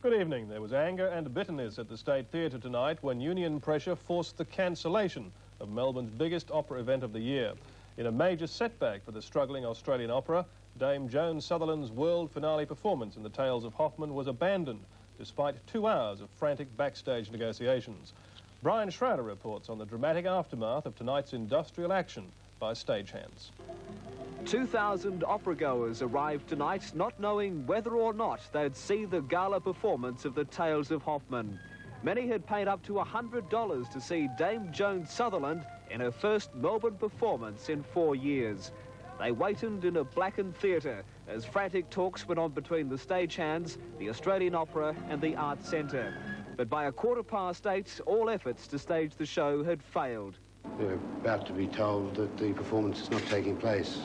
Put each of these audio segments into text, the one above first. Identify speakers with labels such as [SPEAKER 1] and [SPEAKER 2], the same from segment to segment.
[SPEAKER 1] Good evening. There was anger and bitterness at the State Theatre tonight when union pressure forced the cancellation of Melbourne's biggest opera event of the year. In a major setback for the struggling Australian opera, Dame Joan Sutherland's world finale performance in The Tales of Hoffmann was abandoned, despite 2 hours of frantic backstage negotiations. Brian Schrader reports on the dramatic aftermath of tonight's industrial action by stagehands.
[SPEAKER 2] 2,000 opera-goers arrived tonight not knowing whether or not they'd see the gala performance of The Tales of Hoffmann. Many had paid up to $100 to see Dame Joan Sutherland in her first Melbourne performance in 4 years. They waited in a blackened theatre as frantic talks went on between the stagehands, the Australian Opera and the Arts Centre. But by 8:15, all efforts to stage the show had failed.
[SPEAKER 3] We're about to be told that the performance is not taking place.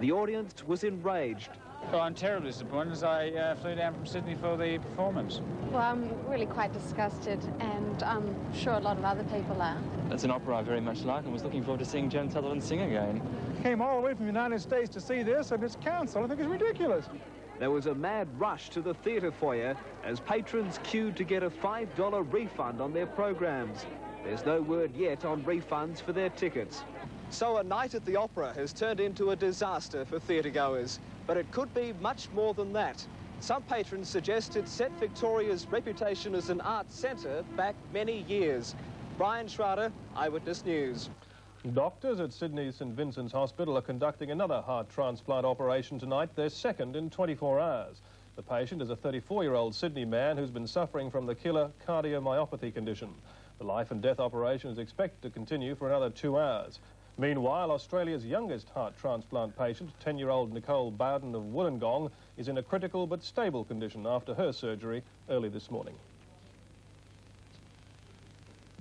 [SPEAKER 2] The audience was enraged.
[SPEAKER 4] Well, I'm terribly disappointed as I flew down from Sydney for the performance.
[SPEAKER 5] Well, I'm really quite disgusted, and I'm sure a lot of other people are.
[SPEAKER 6] It's an opera I very much like and was looking forward to seeing Joan Sutherland sing again.
[SPEAKER 7] Came all the way from the United States to see this, and it's cancelled. I think it's ridiculous.
[SPEAKER 2] There was a mad rush to the theatre foyer as patrons queued to get a $5 refund on their programmes. There's no word yet on refunds for their tickets. So a night at the opera has turned into a disaster for theatregoers, but it could be much more than that. Some patrons suggest it set Victoria's reputation as an arts centre back many years. Brian Schrader, Eyewitness News.
[SPEAKER 1] Doctors at Sydney's St Vincent's Hospital are conducting another heart transplant operation tonight, their second in 24 hours. The patient is a 34-year-old Sydney man who's been suffering from the killer cardiomyopathy condition. The life and death operation is expected to continue for another 2 hours. Meanwhile, Australia's youngest heart transplant patient, 10-year-old Nicole Bowden of Wollongong, is in a critical but stable condition after her surgery early this morning.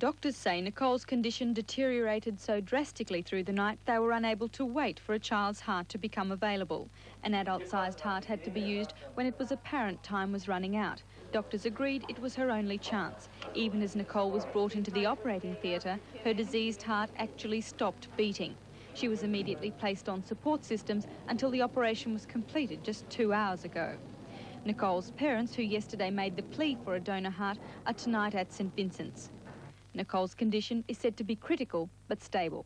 [SPEAKER 8] Doctors say Nicole's condition deteriorated so drastically through the night they were unable to wait for a child's heart to become available. An adult-sized heart had to be used when it was apparent time was running out. Doctors agreed it was her only chance. Even as Nicole was brought into the operating theatre, her diseased heart actually stopped beating. She was immediately placed on support systems until the operation was completed just 2 hours ago. Nicole's parents, who yesterday made the plea for a donor heart, are tonight at St Vincent's. Nicole's condition is said to be critical but stable.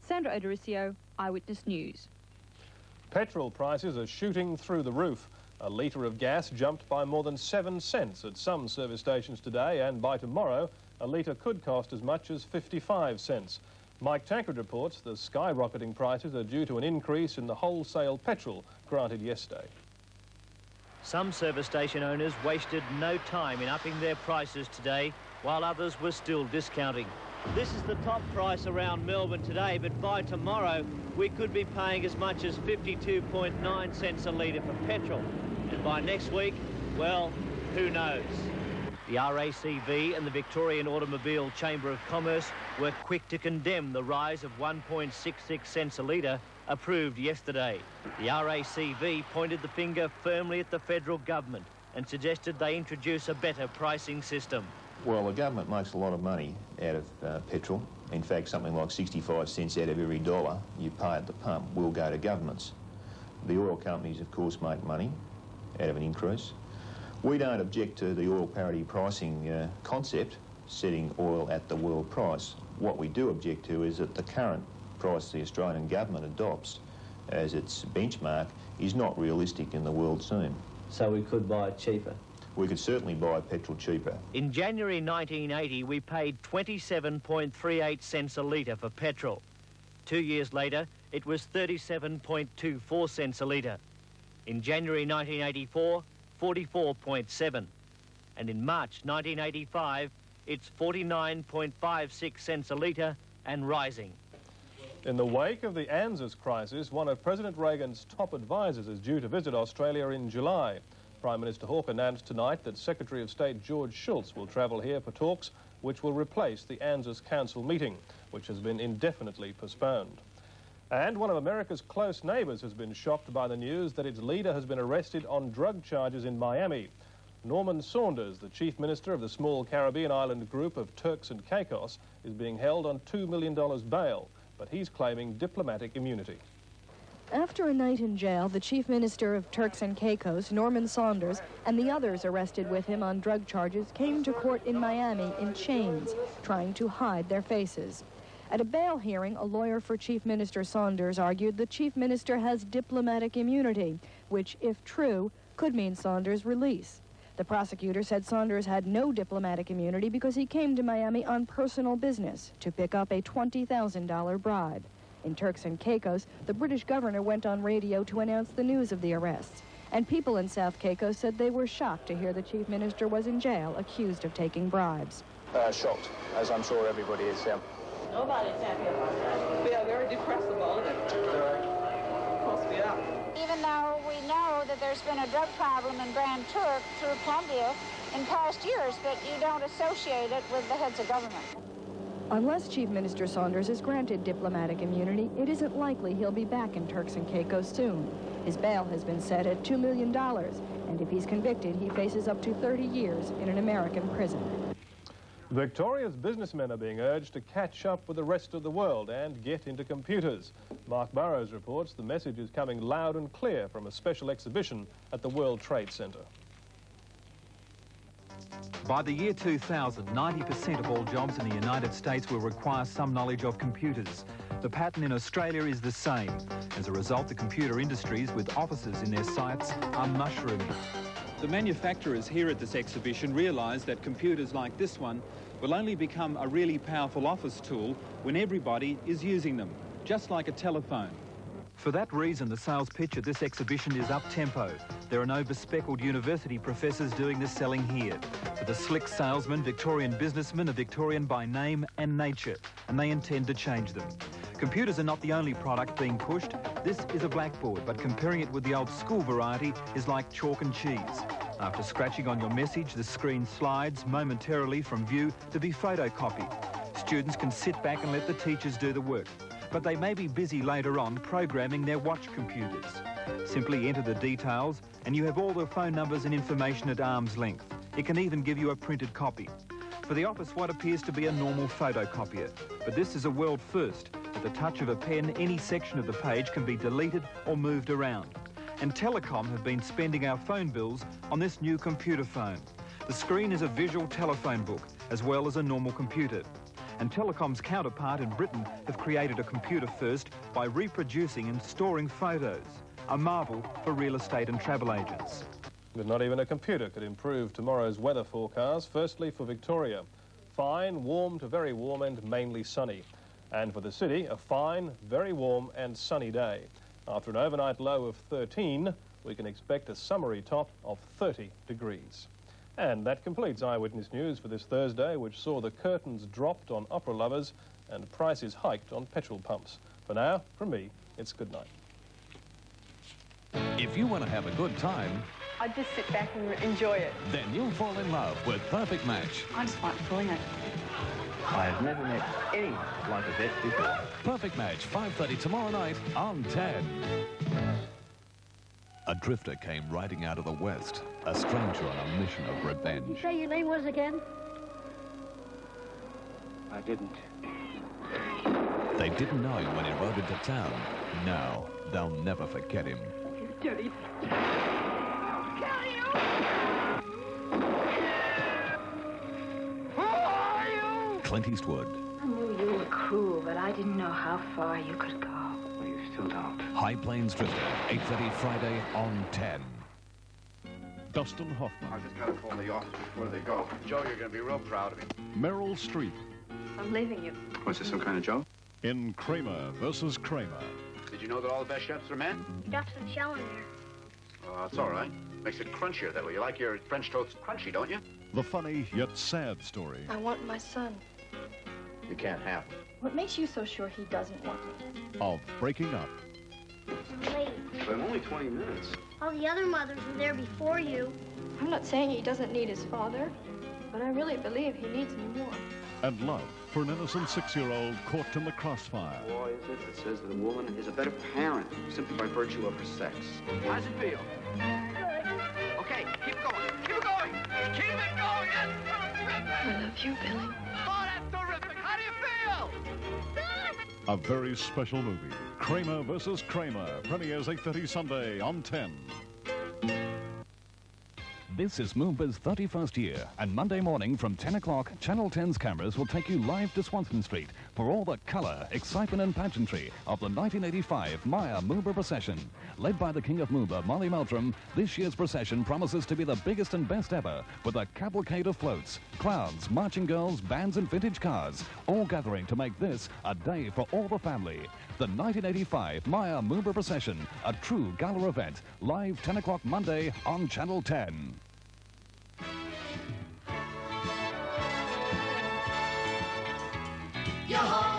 [SPEAKER 8] Sandra Odoricio, Eyewitness News.
[SPEAKER 1] Petrol prices are shooting through the roof. A litre of gas jumped by more than 7 cents at some service stations today, and by tomorrow, a litre could cost as much as 55 cents. Mike Tankard reports the skyrocketing prices are due to an increase in the wholesale petrol granted yesterday.
[SPEAKER 9] Some service station owners wasted no time in upping their prices today, while others were still discounting. This is the top price around Melbourne today, but by tomorrow we could be paying as much as 52.9 cents a litre for petrol. And by next week, well, who knows? The RACV and the Victorian Automobile Chamber of Commerce were quick to condemn the rise of 1.66 cents a litre approved yesterday. The RACV pointed the finger firmly at the federal government and suggested they introduce a better pricing system.
[SPEAKER 10] Well, the government makes a lot of money out of petrol. In fact, something like 65 cents out of every dollar you pay at the pump will go to governments. The oil companies, of course, make money out of an increase. We don't object to the oil parity pricing concept, setting oil at the world price. What we do object to is that the current price the Australian government adopts as its benchmark is not realistic in the world scene.
[SPEAKER 11] So we could buy it cheaper?
[SPEAKER 10] We could certainly buy petrol cheaper.
[SPEAKER 9] In January 1980, we paid 27.38 cents a litre for petrol. 2 years later, it was 37.24 cents a litre. In January 1984, 44.7. And in March 1985, it's 49.56 cents a litre and rising.
[SPEAKER 1] In the wake of the ANZUS crisis, one of President Reagan's top advisors is due to visit Australia in July. Prime Minister Hawke announced tonight that Secretary of State George Shultz will travel here for talks which will replace the ANZUS Council meeting, which has been indefinitely postponed. And one of America's close neighbours has been shocked by the news that its leader has been arrested on drug charges in Miami. Norman Saunders, the chief minister of the small Caribbean island group of Turks and Caicos, is being held on $2 million bail, but he's claiming diplomatic immunity.
[SPEAKER 12] After a night in jail, the Chief Minister of Turks and Caicos, Norman Saunders, and the others arrested with him on drug charges came to court in Miami in chains, trying to hide their faces. At a bail hearing, a lawyer for Chief Minister Saunders argued the Chief Minister has diplomatic immunity, which, if true, could mean Saunders' release. The prosecutor said Saunders had no diplomatic immunity because he came to Miami on personal business to pick up a $20,000 bribe. In Turks and Caicos, the British governor went on radio to announce the news of the arrests. And people in South Caicos said they were shocked to hear the Chief Minister was in jail, accused of taking bribes.
[SPEAKER 13] Shocked, as I'm sure everybody is.
[SPEAKER 14] Nobody's happy about that. We are very depressed about it. Of course we are.
[SPEAKER 15] Even though we know that there's been a drug problem in Grand Turk through Colombia in past years, but you don't associate it with the heads of government.
[SPEAKER 12] Unless Chief Minister Saunders is granted diplomatic immunity, it isn't likely he'll be back in Turks and Caicos soon. His bail has been set at $2 million, and if he's convicted, he faces up to 30 years in an American prison.
[SPEAKER 1] Victoria's businessmen are being urged to catch up with the rest of the world and get into computers. Mark Burrows reports the message is coming loud and clear from a special exhibition at the World Trade Center.
[SPEAKER 16] By the year 2000, 90% of all jobs in the United States will require some knowledge of computers. The pattern in Australia is the same. As a result, the computer industries with offices in their sites are mushrooming.
[SPEAKER 17] The manufacturers here at this exhibition realise that computers like this one will only become a really powerful office tool when everybody is using them, just like a telephone.
[SPEAKER 16] For that reason, the sales pitch at this exhibition is up-tempo. There are no bespectacled university professors doing the selling here. For the slick salesmen, Victorian businessmen are Victorian by name and nature, and they intend to change them. Computers are not the only product being pushed. This is a blackboard, but comparing it with the old school variety is like chalk and cheese. After scratching on your message, the screen slides momentarily from view to be photocopied. Students can sit back and let the teachers do the work, but they may be busy later on programming their watch computers. Simply enter the details and you have all the phone numbers and information at arm's length. It can even give you a printed copy. For the office, what appears to be a normal photocopier. But this is a world first. At the touch of a pen, any section of the page can be deleted or moved around. And Telecom have been spending our phone bills on this new computer phone. The screen is a visual telephone book, as well as a normal computer. And Telecom's counterpart in Britain have created a computer first by reproducing and storing photos. A marvel for real estate and travel agents.
[SPEAKER 1] But not even a computer could improve tomorrow's weather forecast. Firstly, for Victoria, fine, warm to very warm and mainly sunny. And for the city, a fine, very warm and sunny day. After an overnight low of 13, we can expect a summery top of 30 degrees. And that completes Eyewitness News for this Thursday, which saw the curtains dropped on opera lovers and prices hiked on petrol pumps. For now, from me, it's good night.
[SPEAKER 18] If you want to have a good time,
[SPEAKER 14] I just sit back and enjoy it.
[SPEAKER 18] then you'll fall in love with Perfect Match.
[SPEAKER 14] I just like pulling it.
[SPEAKER 9] I have never met anyone like a vet before.
[SPEAKER 18] Perfect Match, 5:30 tomorrow night on 10. A drifter came riding out of the west, a stranger on a mission of revenge.
[SPEAKER 19] You say your name was again?
[SPEAKER 3] I didn't.
[SPEAKER 18] They didn't know him when he rode into town. Now, they'll never forget him.
[SPEAKER 19] You dirty... I'll kill you! Who are you?
[SPEAKER 18] Clint Eastwood.
[SPEAKER 20] I knew you were cruel, but I didn't know how far you could go.
[SPEAKER 3] Well, you still don't.
[SPEAKER 18] High Plains Drifter, 8:30 Friday on 10. Dustin Hoffman.
[SPEAKER 3] I just got to call the office before they go. Joe, you're going to be real proud of me.
[SPEAKER 18] Meryl Streep.
[SPEAKER 20] I'm leaving you.
[SPEAKER 3] Was this some kind of joke?
[SPEAKER 18] In Kramer versus Kramer.
[SPEAKER 3] Did you know that all the best chefs are men?
[SPEAKER 19] You got some shell in there.
[SPEAKER 3] It's all right. Makes it crunchier that way. You like your French toast crunchy, don't you?
[SPEAKER 18] The funny yet sad story
[SPEAKER 19] I want my son.
[SPEAKER 3] You can't have him.
[SPEAKER 19] What makes you so sure he doesn't want me?
[SPEAKER 18] of breaking up.
[SPEAKER 19] Late.
[SPEAKER 3] But I'm only 20 minutes.
[SPEAKER 19] All the other mothers were there before you. I'm not saying he doesn't need his father, but I really believe he needs me more.
[SPEAKER 18] And love for an innocent 6-year-old caught in the crossfire.
[SPEAKER 3] Why is it that says that a woman is a better parent simply by virtue of her sex? How's it feel? Okay, keep it going. Keep it going. Keep it going. That's terrific.
[SPEAKER 19] I love you, Billy.
[SPEAKER 3] Oh, that's terrific. How do you feel?
[SPEAKER 21] A very special movie, Kramer vs. Kramer, premieres 8:30 Sunday on 10.
[SPEAKER 18] This is Moomba's 31st year, and Monday morning from 10 o'clock, Channel 10's cameras will take you live to Swanston Street for all the colour, excitement and pageantry of the 1985 Maya Moomba procession. Led by the King of Moomba, Molly Meldrum, this year's procession promises to be the biggest and best ever, with a cavalcade of floats, clowns, marching girls, bands and vintage cars, all gathering to make this a day for all the family. The 1985 Maya Moomba procession, a true gala event, live 10 o'clock Monday on Channel 10.
[SPEAKER 22] Yo-ho!